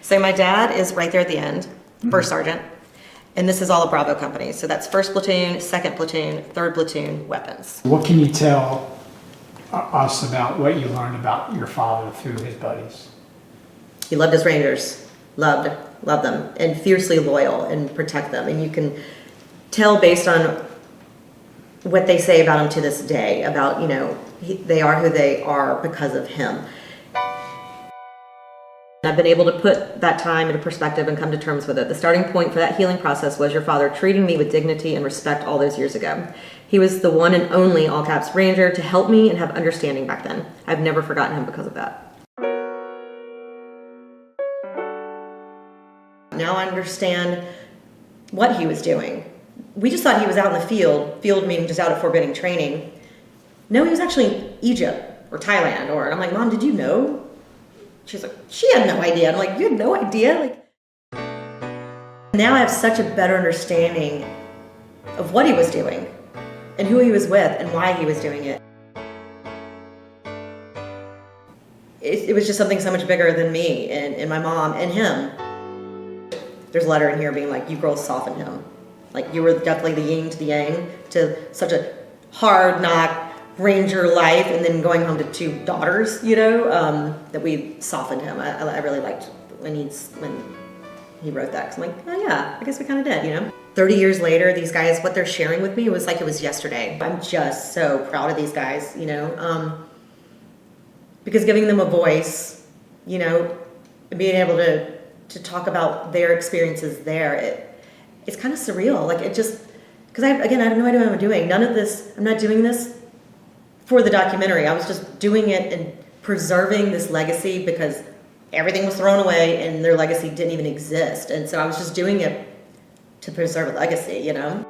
So my dad is right there at the end, first sergeant, and this is all a Bravo company. So that's 1st platoon, 2nd platoon, 3rd platoon weapons. What can you tell us about what you learned about your father through his buddies? He loved his Rangers, loved them, and fiercely loyal and protect them. And you can tell based on what they say about him to this day, about, you know, they are who they are because of him. I've been able to put that time into perspective and come to terms with it. The starting point for that healing process was your father treating me with dignity and respect all those years ago. He was the one and only all caps Ranger to help me and have understanding back then. I've never forgotten him because of that. Now I understand what he was doing. We just thought he was out in the field meaning just out at forbidding training. No, he was actually in Egypt or Thailand, and I'm like, Mom, did you know? She's like, she had no idea. I'm like, you had no idea? Like, now I have such a better understanding of what he was doing and who he was with and why he was doing it. It was just something so much bigger than me and my mom and him. There's a letter in here being like, you girls softened him. Like, you were definitely the yin to the yang to such a hard knock Ranger life, and then going home to 2 daughters, you know, that we softened him. I really liked when he wrote that, because I'm like, oh yeah, I guess we kind of did, you know. 30 years later, these guys, what they're sharing with me, it was like it was yesterday. I'm just so proud of these guys, you know, because giving them a voice, you know, being able to talk about their experiences there, it's kind of surreal. Like, it just, because I have no idea what I'm doing. None of this, I'm not doing this for the documentary. I was just doing it and preserving this legacy because everything was thrown away and their legacy didn't even exist. And so I was just doing it to preserve a legacy, you know?